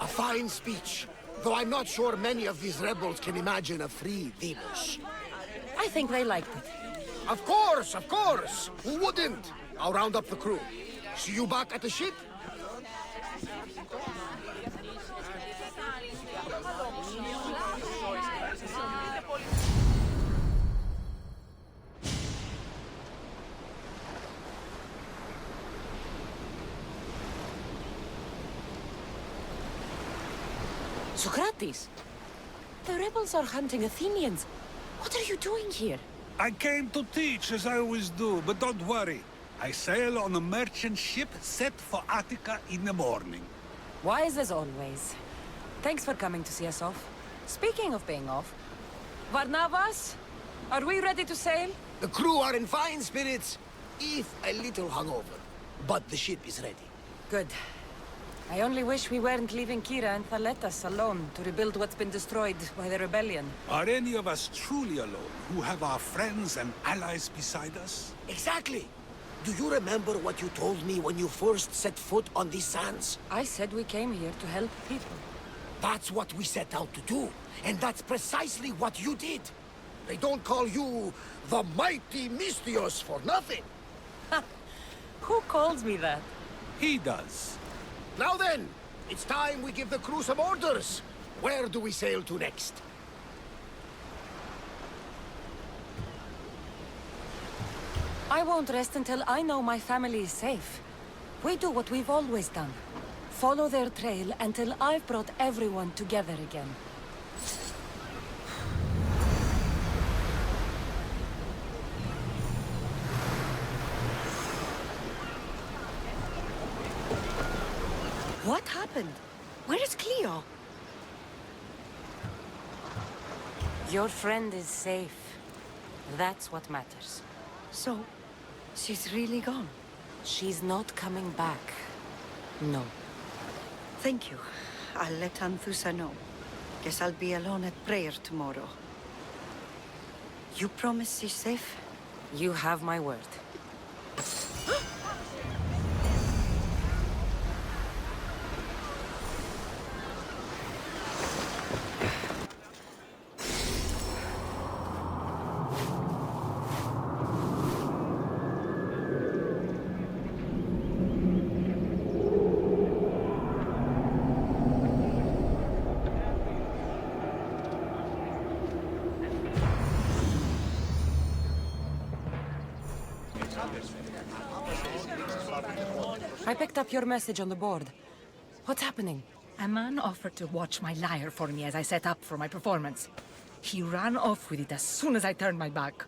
A fine speech, though I'm not sure many of these rebels can imagine a free Deimos. I think they liked it. Of course, of course! Who wouldn't? I'll round up the crew. See you back at the ship? Socrates! The rebels are hunting Athenians. What are you doing here? I came to teach, as I always do, but don't worry. I sail on a merchant ship set for Attica in the morning. Wise as always. Thanks for coming to see us off. Speaking of being off, Varnavas, are we ready to sail? The crew are in fine spirits, if a little hungover. But the ship is ready. Good. I only wish we weren't leaving Kyra and Thaletas alone to rebuild what's been destroyed by the rebellion. Are any of us truly alone, who have our friends and allies beside us? Exactly! Do you remember what you told me when you first set foot on these sands? I said we came here to help people. That's what we set out to do, and that's precisely what you did. They don't call you the mighty Misthios for nothing. Who calls me that? He does. Now then, it's time we give the crew some orders. Where do we sail to next? I won't rest until I know my family is safe. We do what we've always done. Follow their trail until I've brought everyone together again. What happened? Where is Cleo? Your friend is safe. That's what matters. So, she's really gone? She's not coming back. No. Thank you. I'll let Anthusa know. Guess I'll be alone at prayer tomorrow. You promise she's safe? You have my word. I picked up your message on the board. What's happening? A man offered to watch my lyre for me as I set up for my performance. He ran off with it as soon as I turned my back.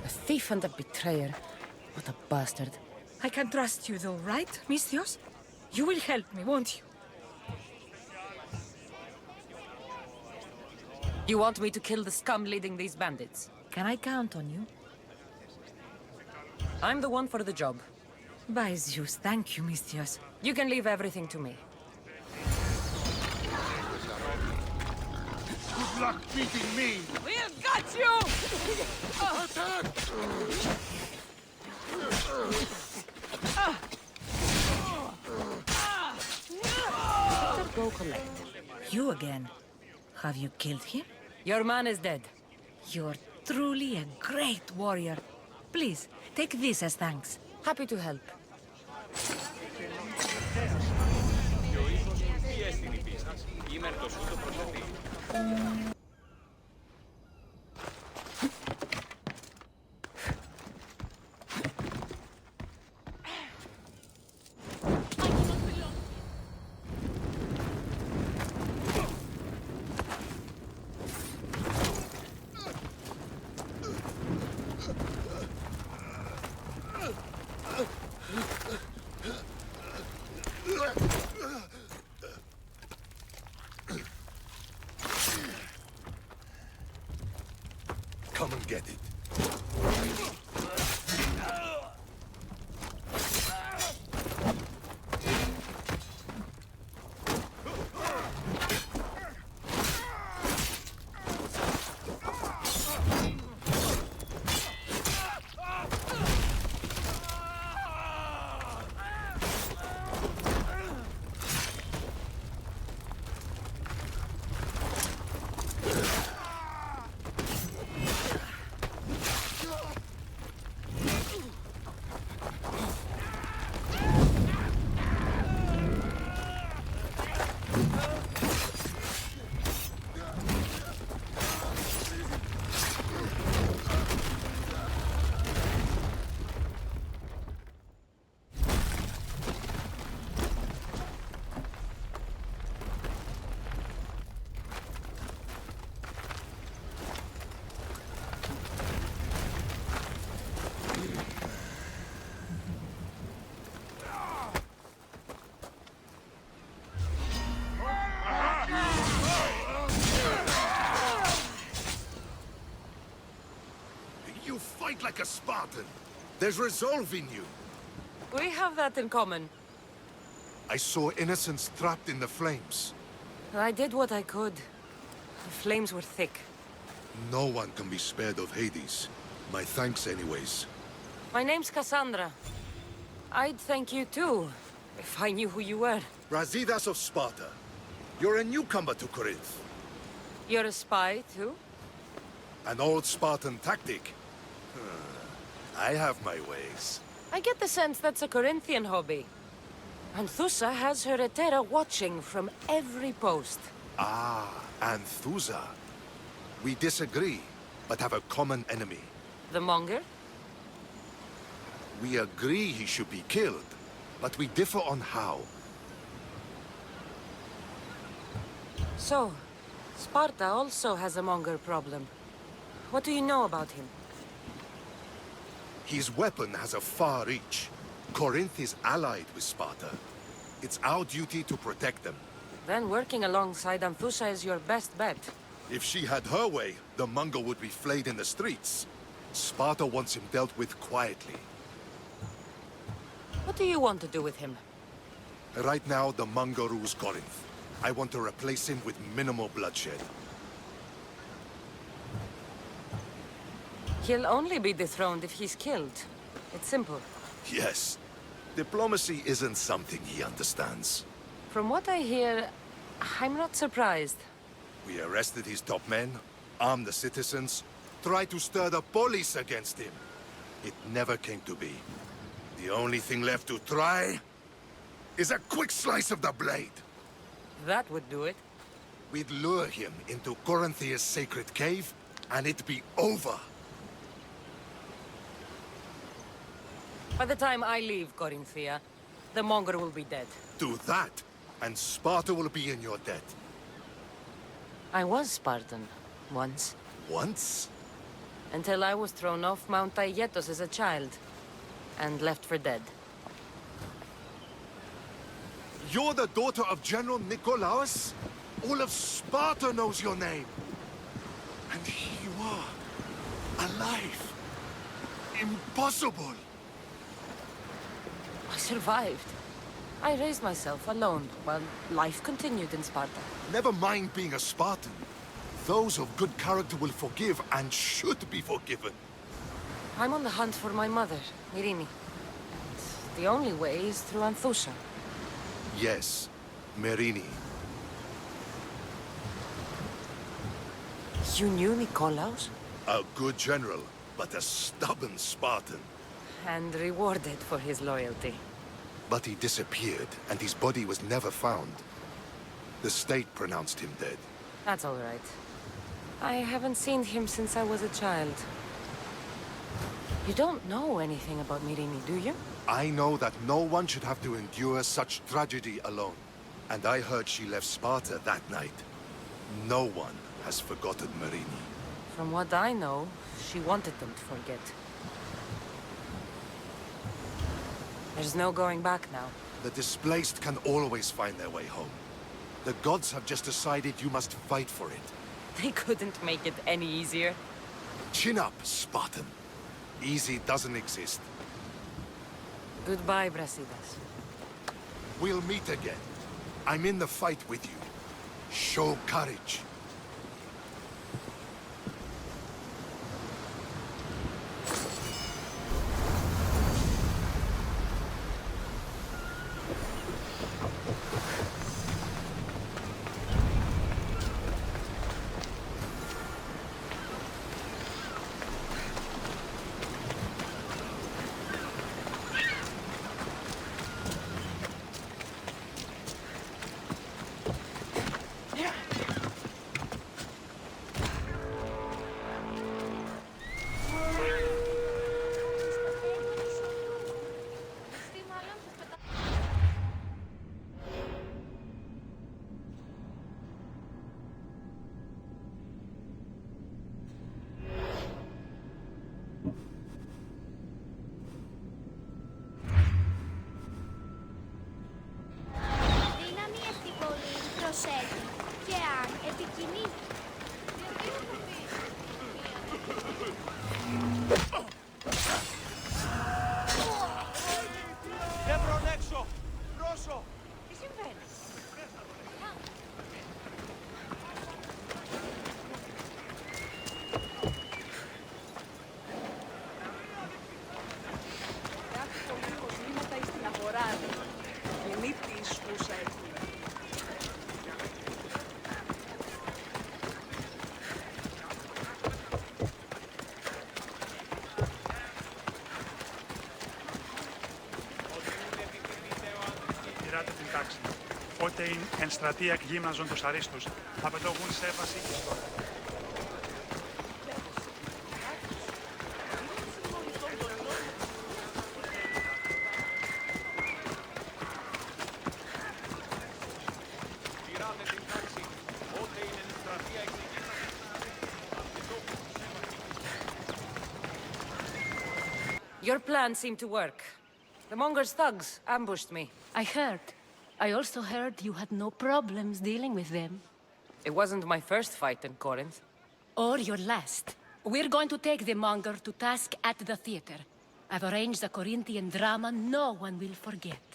A thief and a betrayer. What a bastard. I can trust you though, right, Misthios? You will help me, won't you? You want me to kill the scum leading these bandits? Can I count on you? I'm the one for the job. By Zeus, thank you, Misthios. You can leave everything to me. Good luck beating me! We've got you! Better go collect. You again. Have you killed him? Your man is dead. You're truly a great warrior. Please, take this as thanks. Happy to help. get it. You fight like a Spartan. There's resolve in you. We have that in common. I saw innocents trapped in the flames. I did what I could. The flames were thick. No one can be spared of Hades. My thanks anyways. My name's Cassandra. I'd thank you too, if I knew who you were. Brasidas of Sparta. You're a newcomer to Corinth. You're a spy too? An old Spartan tactic. I have my ways. I get the sense that's a Corinthian hobby. Anthusa has her Etera watching from every post. Ah, Anthusa. We disagree, but have a common enemy. The Monger? We agree he should be killed, but we differ on how. So, Sparta also has a Monger problem. What do you know about him? His weapon has a far reach. Corinth is allied with Sparta. It's our duty to protect them. Then working alongside Anthusa is your best bet. If she had her way, the Monger would be flayed in the streets. Sparta wants him dealt with quietly. What do you want to do with him? Right now, the Monger rules Corinth. I want to replace him with minimal bloodshed. He'll only be dethroned if he's killed. It's simple. Yes. Diplomacy isn't something he understands. From what I hear, I'm not surprised. We arrested his top men, armed the citizens, tried to stir the police against him. It never came to be. The only thing left to try is a quick slice of the blade. That would do it. We'd lure him into Corinthia's sacred cave, and it'd be over. By the time I leave Corinthia, the Monger will be dead. Do that, and Sparta will be in your debt. I was Spartan, once. Once? Until I was thrown off Mount Aietos as a child, and left for dead. You're the daughter of General Nikolaos? All of Sparta knows your name. And here you are, alive. Impossible. I survived. I raised myself alone, while life continued in Sparta. Never mind being a Spartan. Those of good character will forgive and should be forgiven. I'm on the hunt for my mother, Myrini. And the only way is through Anthusa. Yes, Myrini. You knew Nikolaos? A good general, but a stubborn Spartan. And rewarded for his loyalty. But he disappeared, and his body was never found. The state pronounced him dead. That's all right. I haven't seen him since I was a child. You don't know anything about Myrini, do you? I know that no one should have to endure such tragedy alone. And I heard she left Sparta that night. No one has forgotten Myrini. From what I know, she wanted them to forget. There's no going back now. The displaced can always find their way home. The gods have just decided you must fight for it. They couldn't make it any easier. Chin up, Spartan. Easy doesn't exist. Goodbye, Brasidas. We'll meet again. I'm in the fight with you. Show courage. Πότε εν στρατεία γύμναζον τους αρίστους, απαιτώγουν σέβαση και ιστορία. Your plan seemed to work. The Monger's thugs ambushed me. I heard. I also heard you had no problems dealing with them. It wasn't my first fight in Corinth. Or your last. We're going to take the Monger to task at the theater. I've arranged a Corinthian drama no one will forget.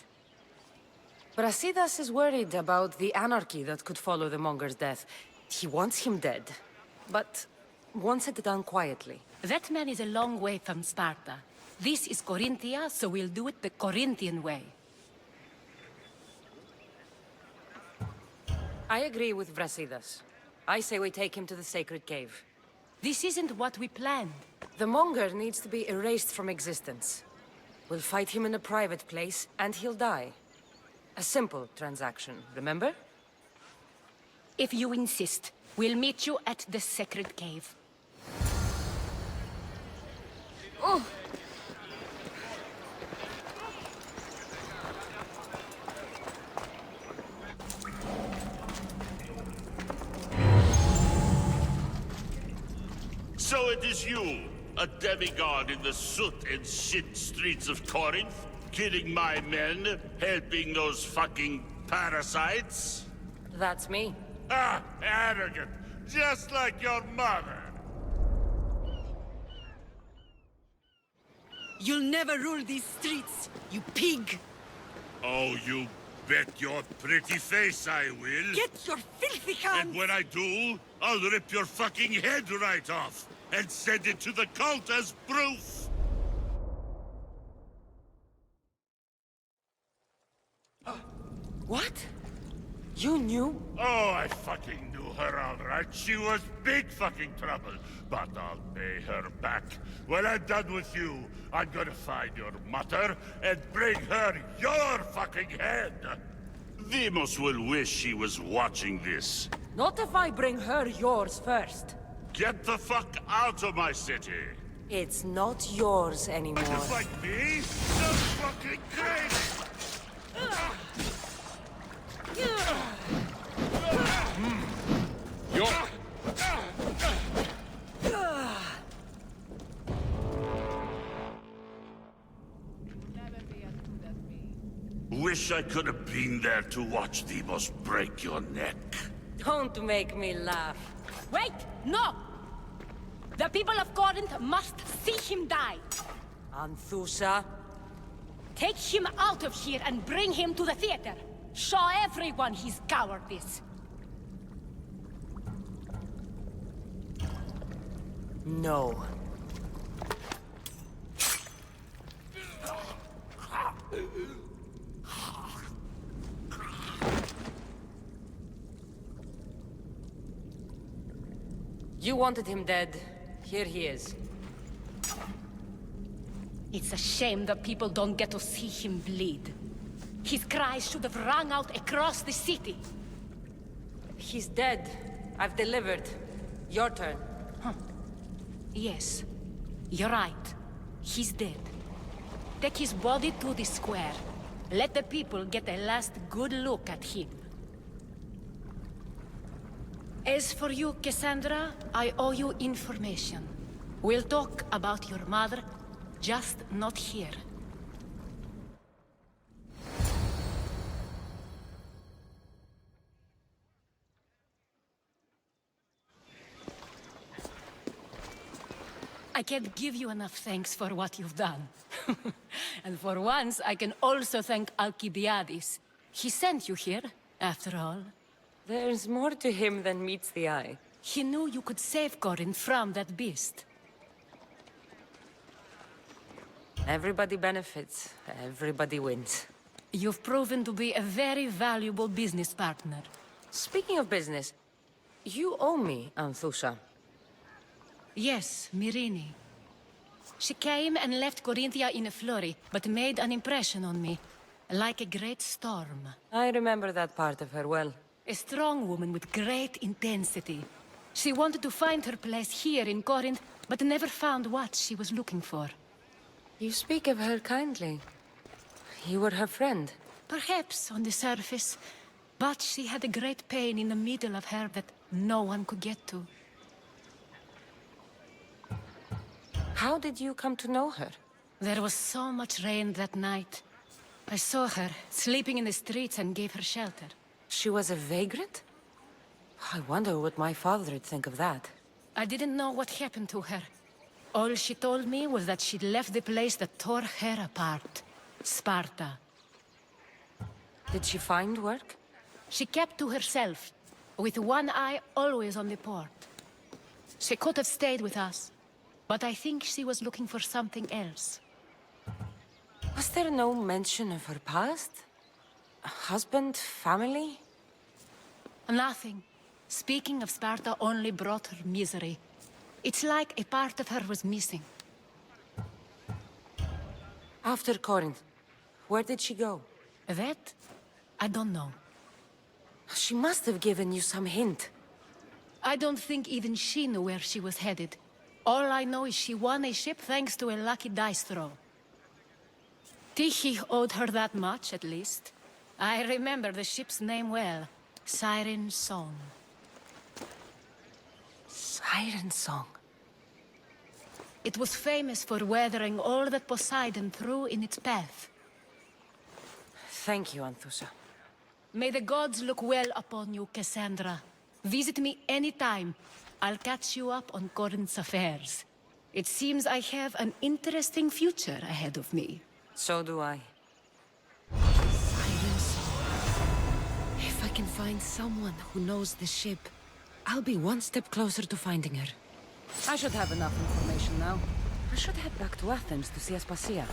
Brasidas is worried about the anarchy that could follow the Monger's death. He wants him dead, but wants it done quietly. That man is a long way from Sparta. This is Corinthia, so we'll do it the Corinthian way. I agree with Brasidas. I say we take him to the sacred cave. This isn't what we planned. The Monger needs to be erased from existence. We'll fight him in a private place, and he'll die. A simple transaction, remember? If you insist, we'll meet you at the sacred cave. Oh! So it is you, a demigod in the soot and shit streets of Corinth, killing my men, helping those fucking parasites? That's me. Ah, arrogant, just like your mother. You'll never rule these streets, you pig! Oh, you bet your pretty face I will. Get your filthy hands! And when I do, I'll rip your fucking head right off and send it to the cult as proof. What? You knew? Oh, I fucking knew her all right. She was big fucking trouble. But I'll pay her back. When I'm done with you, I'm gonna find your mother and bring her your fucking head. Demos will wish she was watching this. Not if I bring her yours first. Get the fuck out of my city. It's not yours anymore. You fight me? That's fucking crazy! Wish I could have been there to watch Demos break your neck. Don't make me laugh. Wait! No! The people of Corinth must see him die. Anthusa. Take him out of here and bring him to the theater. Show everyone his cowardice. No. You wanted him dead. Here he is. It's a shame that people don't get to see him bleed. His cries should have rung out across the city. He's dead. I've delivered. Your turn. Yes, you're right. He's dead. Take his body to the square. Let the people get a last good look at him. As for you, Cassandra, I owe you information. We'll talk about your mother, just not here. I can't give you enough thanks for what you've done. And for once, I can also thank Alcibiades. He sent you here, after all. There's more to him than meets the eye. He knew you could save Corinth from that beast. Everybody benefits. Everybody wins. You've proven to be a very valuable business partner. Speaking of business, you owe me, Anthusa. Yes, Myrine. She came and left Corinthia in a flurry, but made an impression on me. Like a great storm. I remember that part of her well. A strong woman with great intensity. She wanted to find her place here in Corinth, but never found what she was looking for. You speak of her kindly. You were her friend. Perhaps on the surface, but she had a great pain in the middle of her that no one could get to. How did you come to know her? There was so much rain that night. I saw her, sleeping in the streets, and gave her shelter. She was a vagrant? I wonder what my father would think of that. I didn't know what happened to her. All she told me was that she'd left the place that tore her apart. Sparta. Did she find work? She kept to herself, with one eye always on the port. She could have stayed with us, but I think she was looking for something else. Was there no mention of her past? A husband, family? Nothing. Speaking of Sparta only brought her misery. It's like a part of her was missing. After Corinth, where did she go? That? I don't know. She must have given you some hint. I don't think even she knew where she was headed. All I know is she won a ship thanks to a lucky dice throw. Tyche owed her that much, at least. I remember the ship's name well. Siren Song. Siren Song? It was famous for weathering all that Poseidon threw in its path. Thank you, Anthusa. May the gods look well upon you, Cassandra. Visit me anytime. I'll catch you up on Corinth's affairs. It seems I have an interesting future ahead of me. So do I. Siren Song. If I can find someone who knows the ship, I'll be one step closer to finding her. I should have enough information now. I should head back to Athens to see Aspasia.